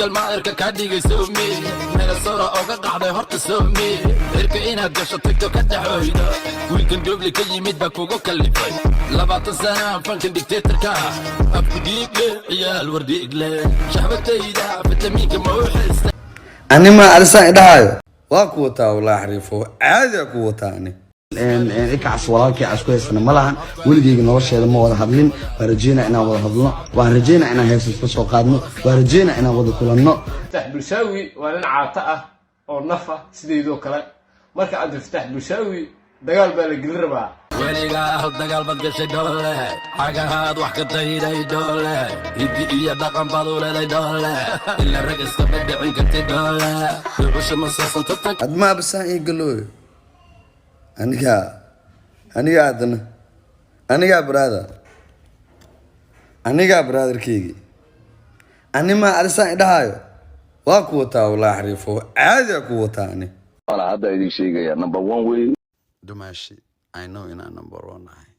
ما إركا كادي يسومي من الصورة أو قاعدة هرت سومي إركا إنا قشة تيك توك الدحويدة ويكن دوبلي كي يميد باكوغو كالليفاي لبعض السنة فانكن ديكتاتر كا أبديك عيال ورديك لي شعبت إيدا فتميك موحس أنا ما أرسل إدهايو واقوتا والله حريفو عادي قوتاني إكعس وراكي عسكويسنا ملهن ولديك نورشيدا ما ودا hadlin warajina ina wada hadlo waan rajayna ina heeso soo qaadno waan rajayna ina wada kulanno فتح بلشاوي وانا عاطئه او نفه سيدو كلا marka aad فتح بلشاوي dagaal baa la gelin rabaa weligaa dagaal bad gashay dhoole xagahaad wax ka dayday dhoole hiddi iyo dhaqan baad u leeday dhoole ila rag iska dhicin kartay dhoole dhuxusha ma saasan tartan adma basaan ii galooyo aniga adna aniga brotherkeygi anima arsan idhahayo waa ku wataa walaa xariifo caadi ku wataani wala hadda idin sheegaya number 1 way dumashi I know ina number 1 ahay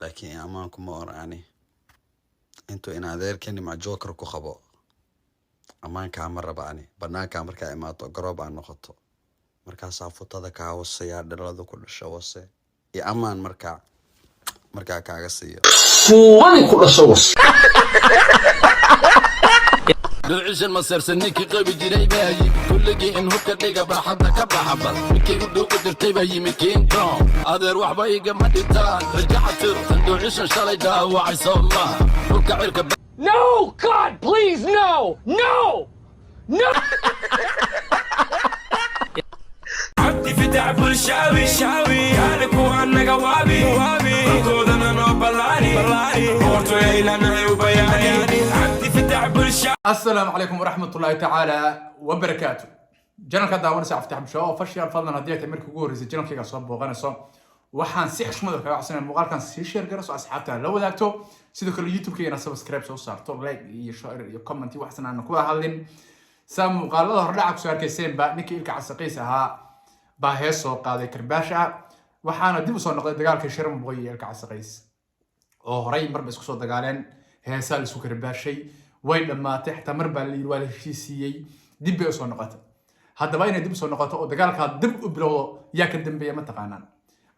laakiin amaan kuma orani intu ina adeerkani ma joker ku qabo amaan ka ma rabaani banaanka marka imaato garoob aan noqoto marka saafutada ka hoosaya dhalada ku dhasho wase iyo amaan marka kaaga siiyo kuwani ku dhasho was dhuxusha ma sarsaniki qabi jiray baayi kulligii in hubka dhiga baaxadda ka baxabal ninkii u dhow u dirtay baa yimi kiintoon adeer waxba igama dhintaan rajaxatir dhuxusha shalay dhaawacay sooma dhulka cirka No God please no عبدي فتح بالشاوي كانك وانا قوابي خذنا نوبلاني قلت لنا وبياني عبدي فتح بالشاوي. السلام عليكم ورحمة الله تعالى وبركاته. جنرال كداون ساعة فتح بشو فشير فضلنا هدية أمريكا جوريز جنرال كيغا صوب وغنسو وحان سيخش مدر كاع عصنا المقال كان سيشير جرس أصحابتنا لو ذاكتو سيدو كل يوتيوب كينا سبسكرايب سو صارتو لايك يشير يكومنتي وحسن أنا كوا هالين سام مقال الله رلعك سؤال كيسين با نيكي إلك عسقيسها باهيسو قاضي كرباشا وحانا ديبو سو نقضي دقال كيشير مبغي إلك عسقيس oo horay marba isku soo dagaaleen heesaa isku karbaashay way dhamaatay xataa marba la yiri waa la heshiisiyay dib bay soo noqotay haddaba inay dib soo noqoto oo dagaalka dib u bilowdo yaa ka dambeeya ma taqaanaan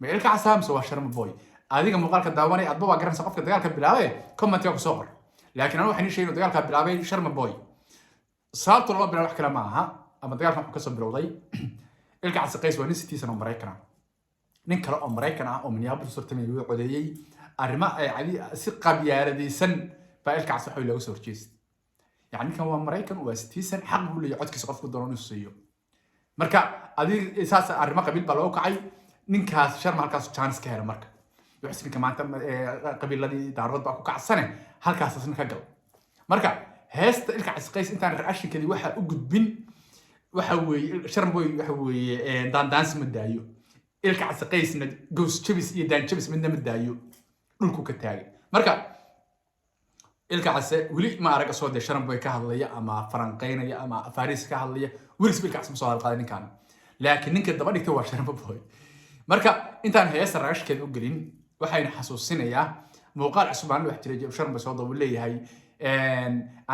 ma ilka casaam soo sharma boy adiga muuqaalka daawanay adba waa garanaysa qofka dagaalka bilaabay comment ku soo qor laakiin anu waxaan sheegay dagaalka bilaabay sharma boy sababtu loo bilaabay wax kale ma aha ama dagaalka wuxuu ka soo bilowday ilka casaqays waa nin sitiisan oo Mareykan nin kale oo Mareykan ah oo Minneapolis surtamay uu codeeyay arrimo ay cali si qabyaaladaysan baa ilka cas waxa lagu soo horjeestay yani kan waa Mareykan waa sitiisan xaq u leeyahay codkiisa qofku doono inuu siiyo marka adiga isaas arrimo qabiil baa loo kacay ninkaas sharma halkaas chance ka helay marka wuxuu maanta qabiiladii daarood baa ku kacsane halkaas asna ka gal marka heesta ilka casqays intaan raashinkadi waxa u gudbin waxa weeye sharma boy waxa weeye dance ma daayo ilka casqaysna goos jabis iyo daan jabis midna ma daayo dhulku ka taagay marka ilka case wili ma araga soo de sharma boy ka hadlaya ama faranqeynaya ama faris ka hadlaya wili ilka case soo hadlay ninkan laakiin ninka daba dhigtay waa sharma boy marka intaan heesa raashkeed u gelin waxayna xasuusinayaa muuqaal cusub aan wax jiray sharma soo doob leeyahay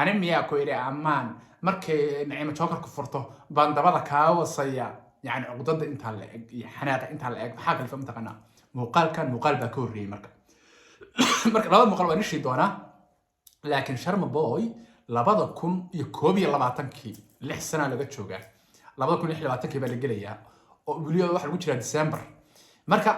animiya ku iri amaan markay naciima joker ku furto bandabada ka wasaya yani cudada inta la eg iyo xanaaqa inta la eg waxa kale fahmta qana muuqaal baa ka horreeyay marka laba muuqaal waa nishii doona laakiin sharma boy 2021kii 6 sano laga joogaa 2026 baa la gelayaa oo waliba waxa lagu jiraa December marka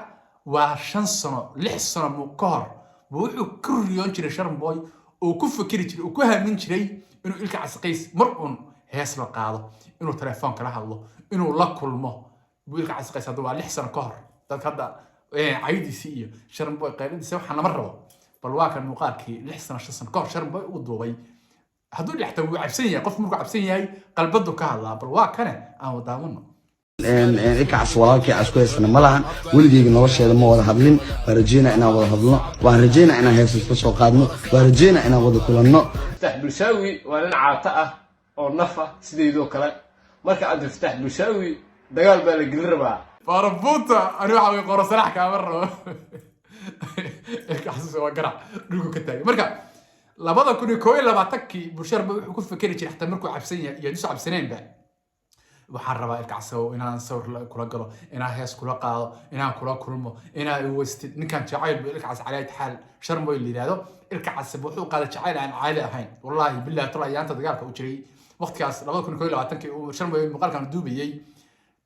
waa 5 sano 6 sano ka hor wuxuu ku riyoon jiray sharma boy oo ku fikiri jiray oo ku haamin jiray inuu ilka casqays mar uun hees la qaado inuu telefoon kala hadlo inuu la kulmo ilka casqays hadda waa 6 sano ka hor dad hadda عيدي iyo sharma boy qaybadiisa waxa lama rabo bal waa kan muuqaalkii 6 sano 5 sano ka hor sharma boy uu duubay haduu dhixta uu cabsan yahay qof markuu cabsan yahay qalbadu ka hadlaa bal waa kana aan wadaamano إكعس وراكي عسكويسنا ملهن ولديك نورشيدا ما ودا hadlin warajina ina wada hadlo waan rajayna ina heeso soo qaadno waan rajayna ina wada kulanno فتح بلشاوي وانا عاطئه او نفه سيدو كلا marka aad فتح بلشاوي dagaal baa la gelin rabaa فربوطة أنا وحوي قرص لحكة مرة إحساس وقرع نقول كتاعي مركا labada kun iyo 21 busharba wuxuu ku fikiri jiray xataa markuu cabsan yahay iyo isu cabsaneen ba waxaan rabaa ilka casow inaan sawir kula galo inaan hees kula qaado inaan kula kulmo inaan wastid ninkan jacayl buu ilka cas calaayad xal sharmo il yiraahdo ilka casab wuxuu qaaday jacayl aan caali ahayn wallahi billahi tala yaanta dagaalka u jiray waqtigaas 2021 uu sharmo muuqaalkan duubayay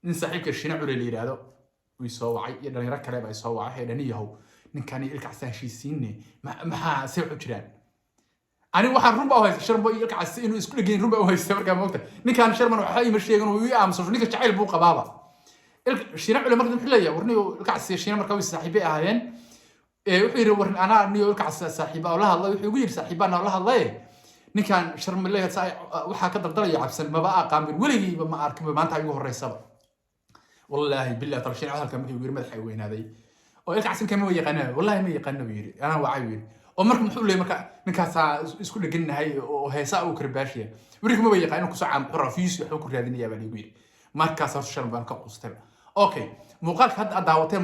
nin saaxiibka Shiina Cule la yiraahdo uu soo wacay iyo dhalinyaro kale baa soo wacay dhaniyahow ninkan ilka cas heshiisiinne maxaa soo jiraan أنا واحد ربع وهاي شرب يلقى على السين ويسكول جين ربع وهاي استمر كم وقته نكان شرب أنا وحي مشي يقولون ويا صوت نيك تعال بوقة بابا الشينا على مرة محلية ورني يلقى على الشينا مركب السحيبة أهين وحير ورن أنا نيو يلقى على السحيبة الله الله يحيي سحيبنا الله الله نكان شرب الله ساي وحا كدر ضلي عبسن ما بقى قام ولي ما أركب ما أنت عيوه الرئيسة والله بالله ترى الشينا هذا كم يقول مدح وين هذا ويلقى على السين كم يقنا والله ما يقنا بيري أنا وعيون ومركم حولي مركا نكاسا اسكول جنة هاي وهيساء وكرباشية وريكم ما يقع إنه كسعة رفيس يحوك الرياضين يا بني بير مركا صار الشربان كقصتها أوكي مقالك هذا دعوتين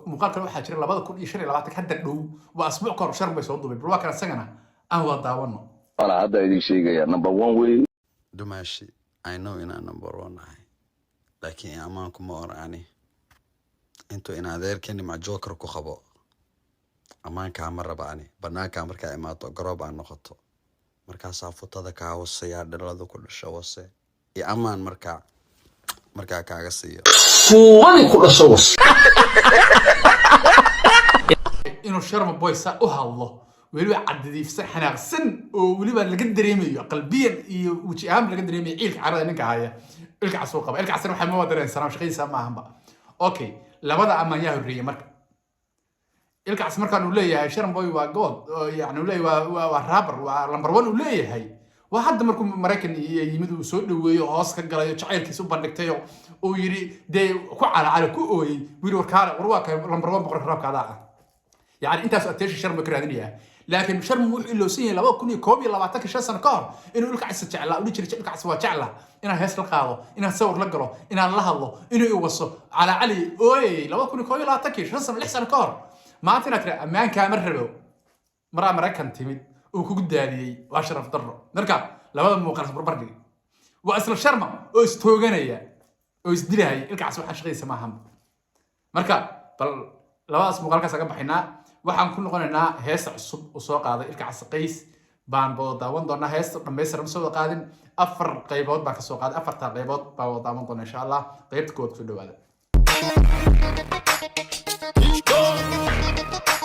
مقالك لو حاجة لا بعض كل شيء لا بعضك حد له وأسبوع كور شرب يصعدوا بالبرواك أنا سجنه أهو دعوانا أنا هذا يديك شيء يا نمبر 1 way دماشي I know إن أنا نمبر 1 هاي لكن أمانكم ما أراني أنتوا إن هذا كني مع جوكر كخبا أمانك مرة بعني بناك مركا إماتو قرب عن نقطه مركا صافوتا ذكا وصيا دلادو كل الشوصي يا أمان مركا كاغسية kuwani ku dhasho was inuu sharma boy saa u hadlo weliba caddiifsan xanaaqsan oo weliba laga dareemayo qalbiyan iyo waji ahaan laga dareemayo ciilka carada ninka haya ilka casoo qaba ilka casana waxa ma wadareen salaam shaqadiisa ma ahanba okay labada amaan yaa horreeyay marka ilka cas markaan uu leeyahay sharma boy waa god yani uu leeyahay waa rapper waa number 1 uu leeyahay waa hadda markuu Mareykan yimid uu soo dhaweeyo hoos ka galayo jacaylkiisa u bandhigtay oo yiri de ku calaacala ku ooyay wiil warkaale warwaaka number 1 boqor raabkaada ah يعني أنت سأتيش شرم كرادنيا لكن شرم وحي لو سين لو كوني كوبي لو بعتك شو سنة كار إنه يقولك عس تعلى ودي تري عس وتعلى إنها هيس القاضي إنها تصور لقرا إنها الله الله إنه يوصل على علي أوي لو كوني كوبي لا تكيش شو سنة لحسن كار ما تنا ترى أمان كامر ربو مرة مركن تيمد وكوك دالي وأشرف ضره نركب لو هذا مقارنة بربردي وأصل الشرمة أستوجنية ويسدلها الكعس وحشقي سماهم مركب بل لو أسمع قالك سأجمع حنا waxaan ku noqonaynaa hees cusub oo soo qaaday ilka casqays baan daawan doonaa hees dhammaystiran soo qaadin afar qaybood baan ka soo qaaday afarta qaybood baan daawan doonaa insha Allah qaybta kood ku dhawaada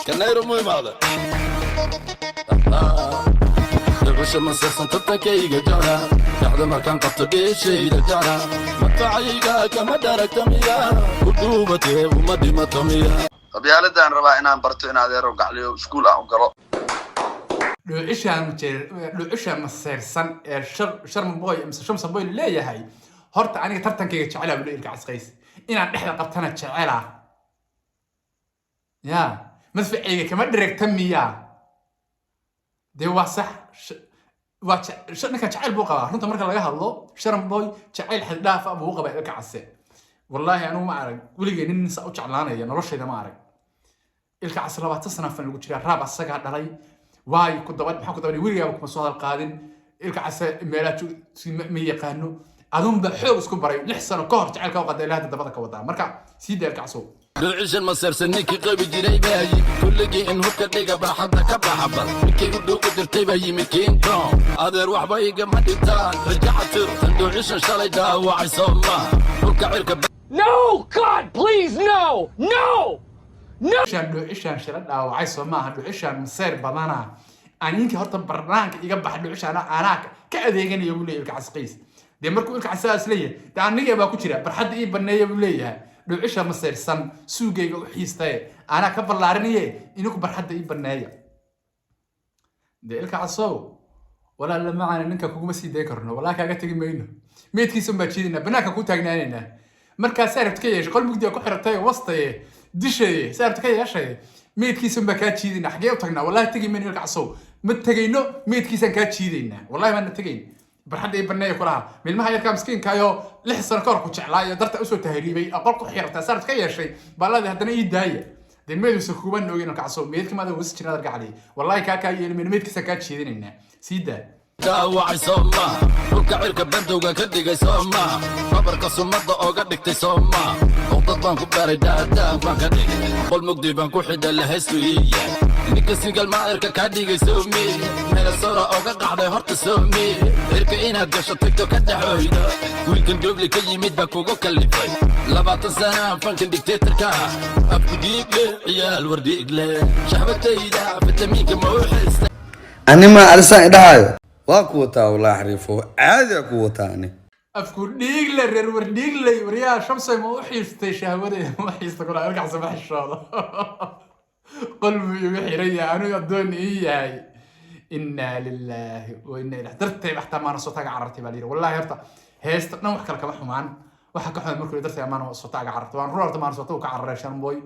كنايرو مهم هذا دبش مسرسن تتكيغا جارا بعد ما كان قطبي شيء جارا متعيغا كما دارك تميا قدوبتي ومديمة تميا qabyaaladaan rabaa inaan barto in adeero gacliyo iskuul aan u galo dhucisha maseersan ee sharma boy mise shamsa boy leeyahay horta aniga tartankayga jecela buu ilka casqays inaan dhexda qabtana jecela ya madficayga kama dirigta miya de waa sax waa ninka jecel buu qabaa runta marka laga hadlo sharma boy jecel xad dhaaf buu qabaa ilka casqays wallahi anu ma arag weligeed nin sa u jeclaanaya noloshayda ma arag ilka cas 20 sano fan lagu jiraa raab asaga dhalay waay ku dabad maxaa ku dabad weliga kuma soo hadal qaadin ilka cas meelaha ma yaqaano adun ba xoog isku baray 6 sano ka hor jacaylka u qaday ilaahda dabada ka wadaa marka sii ilka cas dhucishan masarsaniki qabi jiray baay kulligii in hubka dhiga baaxadda ka baxaba ninkii u dhow dirtay baa yimid kiinto adeer waxba igama dhintaan rajactir dhucishan shalay dhaawacay sooma dhulka cirka no god please no no shan dhucishan shila dhaawacay soomaaha dhucishan maseer badana aninka horta barnaanka iga bax dhucishan anaa ka adeeganayo buu leeyahay ilka casqays de markuu ilka casaas leeyahay de aniga baa ku jira barxadda ii baneeyo buu leeyahay dhucisha maseersan suugayga u xiistay anaa ka ballaarinaye inuu barxadda ii baneeyo de ilka casow wala la macana ninka kuguma sii day karno wala kaaga tagi mayno meedkiisa baa jiidina banaanka ku taagnaanayna marka saarabta ka yeeshay qol mugdi ku xiratay wastay dishay saarabta ka yeeshay meedkiisa baa ka jiidina xagee u tagnaa wala tagi mayno ilka casow ma tagayno meedkiisa ka jiidina wallahi ma tagayn barxadda ay baneeyo kulaha milmaha yarka miskiinka ayo 6 sano kor ku jeclaayo darta u soo tahriibay aqal ku xirta saarabta ka yeeshay balada hadana ii daaya dee meeduusa kuba noogin oo kacso meedka maada wasi jirnaa darga cali wallahi kaa yeelmin meedkiisa kaa jeedinaynaa sii daa daawacay soo maaha dhulka cirka bandowga ka dhigay soo maaha babarka sumadda ooga dhigtay soo maaha uqdad baan ku baray daadaan baan ka dhigay qol mugdi baan ku xidha lahaystu iiya ninka sigal maairka kaa dhigay soomi meelasora ooga qacday horta soomi cirka inaad gasho tagto ka dhaxooyda wiilkan dubli ka yimid baa kugu kallifay 20 sana fankan dictatorka abku dhiigle ciyaal wardhiigle shahbatayda fitamiinka ma u xista anima alisan idhahayo waa ku wataa walaa xariifo caadi ku wataani afku dhiigle reer war dhiigley wariyaa shamsay ma u xiistay shahwadeeda ma xiista kula arkac sabax shoodo qalbi igu xiraya aniga doon iyahay inna lillahi wa inna ilaihi dartay waxta maana soo taga carartay baa liir wallahi horta heesta dhan wax kale kama xumaan waxa ka xumay markuu dartay maana soo taga carartay waan ruurta maana soo taga cararay shanboy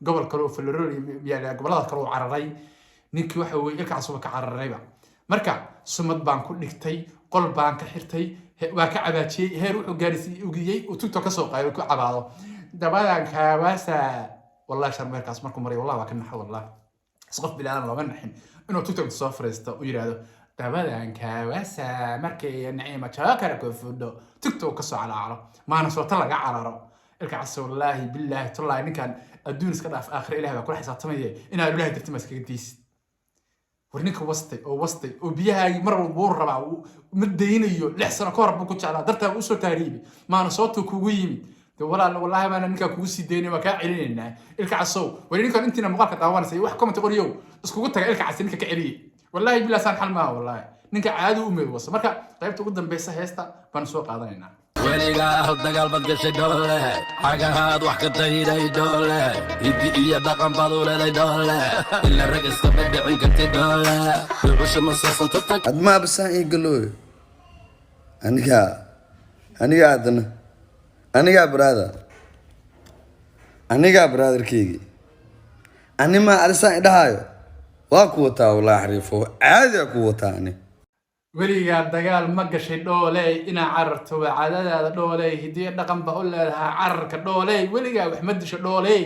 gobol kale oo Florida iyo gobolada kale oo cararay ninkii waxa weey ilka soo ka cararayba marka sumad baan ku dhigtay qol baan ka xirtay waa ka cabaajiyay heer wuxuu gaarsiiyay ugiyay oo TikTok ka soo qaybay ku cabaado dabadan ka waasa wallahi sharmeerkaas markuu maray wallahi waa ka naxay wallahi isqof bilaan looga naxin inuu TikTok soo fariisto oo yiraahdo dabadan ka waasa markay naciima jaakar ku fudo TikTok ka soo calaalo maana soo talaga cararo ilka wallahi billahi tallahi ninkan adduun iska dhaaf aakhir ilaahay baa ku xisaabtamay inaa ilaahay dirtay maskaga diis warninka wastay oo biyaha mar walba uu rabaa mid deynayo 6 sano ka hor buu ku jeclaa dartaa uu soo taariibay maana soo kugu yimid wallahi maana ninka kugu sii deynay waa ka celinayna ilka casow warninkan intina muuqaalka daawanaysa wax comment qoriyo iskugu taga ilka cas ninka ka celiyay wallahi billahi san xal ma wallahi ninka caadi u meed wasa marka qaybta ugu dambaysa heesta baan soo qaadanaynaa weliga dagaal bad gashay doole xagahaad wax ka tayday doole idi iyo dhaqan baad u leeday doole ila rag iska badicin kartay doole ruusha ma soo tag adma basan ee galooy aniga adna aniga brotherkeygi anima alisan idhahayo waa ku wataa walaa xariifo caadi ku wataani weliga dagaal ma gashay dhooley ina cararto caadadaada dhooley hidiye dhaqan ba u leedahay cararka dhooley weliga wax ma disho dhooley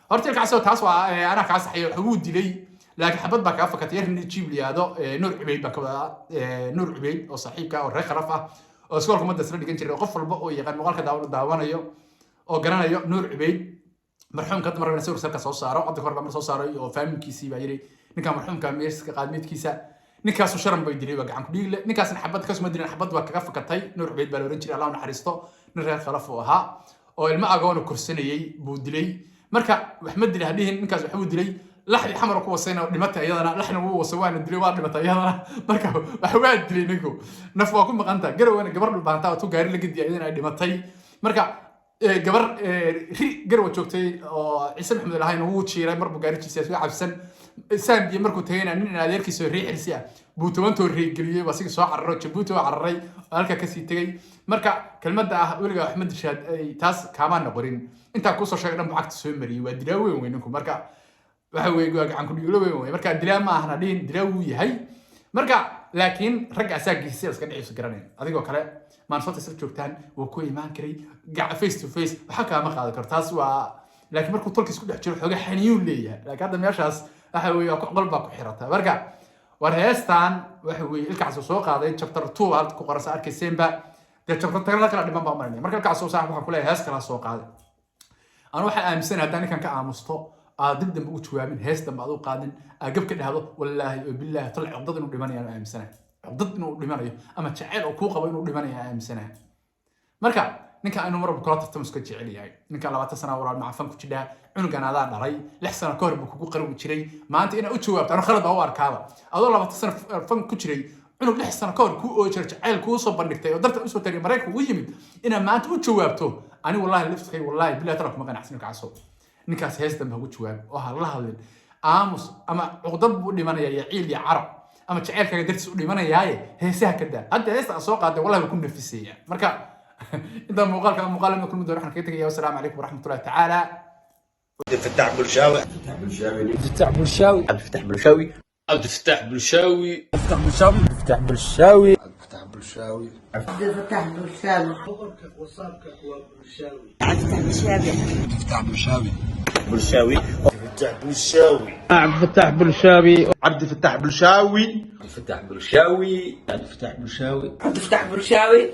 horta ilkaasoo taas waa ana ka saxiyo xugu dilay laakiin xabad baa ka fakatay yarni jibliyaado nuur cibayd baa ka wada nuur cibayd oo saaxiibka oo reer kharaf ah oo iskoolka madda sala dhigan jiray qof walba oo yaqaan muuqaalka daawanayo oo garanayo nuur cibayd marxuumka marna sawir sarka soo saaro hadda hore baa soo saaray oo faamilkiisii baa yiri ninka marxuumka meeska qaadmeedkiisa ninkaas sharan bay dilay waa gacan ku dhiigle ninkaasna xabad ka soo dirin xabad waa kaga fakatay nuur cibayd baa la oran jiray Allah naxariisto nin reer khalaf oo ahaa oo ilma agoon kursanayay buu dilay marka wax ma dilay hadhiin ninkaas waxa uu dilay laxdi xamar ku wasayna dhimatay ayadana laxna uu wasawaana dilay waa dhimatay ayadana marka waxa waa dilay ninku naf waa ku maqanta garowana gabar dhulbaanta oo gaari la gidiyay ayadana ay dhimatay marka gabar garwa joogtay oo Ciise Maxamed Ilaahay uu jiiray marbu gaarijiisa soo cabsan saambiye markuu tagayna nin adeerkiisa riixirsi ah buu tobanto reegeliyay wasiga soo cararo Jabuuti oo cararay halka ka sii tagay marka kelmadda ah weliga Axmed Shaad taas kaama noqorin inta ku soo sheegay dhan bacagta soo mariyay waa dilaa weyn ninku marka waxa weey gacan ku dhigo weyn marka dilaa ma ahna dhiin dilaa uu yahay marka laakiin rag asaagiisa iska dhicisa garanay adigoo kale maan soo tasir joogtaan wuu ku iimaan karay face to face waxa ka ma qaadi kartaa taas waa laakiin markuu tolkiis ku dhex jiro xoga xaniyo leeyahay laakiin hadda meeshaas waxa weey qalba ku xirata marka war heestan waxa weey ilkaas soo qaaday chapter 2 hal ku qorasa arkaysenba de chapter 3 kala dhiman baa marinay marka ilkaas soo saax waxa ku leeyahay hees kala soo qaaday aan waxa aaminsan haddii ninkan ka aamusto dib dambe u jawaabin heestan baad u qaadin agab ka dhahdo wallahi billahi tal cudad inuu dhimanayo aaminsan cudad inuu dhimanayo ama jacayl oo ku qabo inuu dhimanayo aaminsan marka ninka aynu marba kula tartamo iska jecel yahay ninka 20 sano waraal macfan ku jidha cunugan adaa dhalay 6 sano ka hor buu kugu qarwi jiray maanta ina u jawaabto ana khalad u arkaaba adoo 20 sano fan ku jiray cunug 6 sano ka hor ku oo jacayl ku soo bandhigtay oo darta u soo tagay Mareykanka ugu yimid ina maanta u jawaabto ani wallahi liftkay wallahi billahi tala kuma qanacsan ka caso ninkaas heestan baa ugu jawaab oo la hadlin aamus ama uqdad buu dhimanaya ya ciil ya carab ama jacaylka dartiis u dhimanayaaye heesaha ka daa hadda heesta soo qaaday wallahi ku nafisaya marka inta muuqaalka ma kulmi doona waxaan kaga tagayaa wassalaamu calaykum waraxmatullaahi tacaala عبد الفتاح بلشاوي عبد الفتاح بلشاوي بلشاوي عبد الفتاح بلشاوي عبد الفتاح بلشاوي عبد الفتاح بلشاوي عبد الفتاح بلشاوي عبد الفتاح بلشاوي عبد الفتاح بلشاوي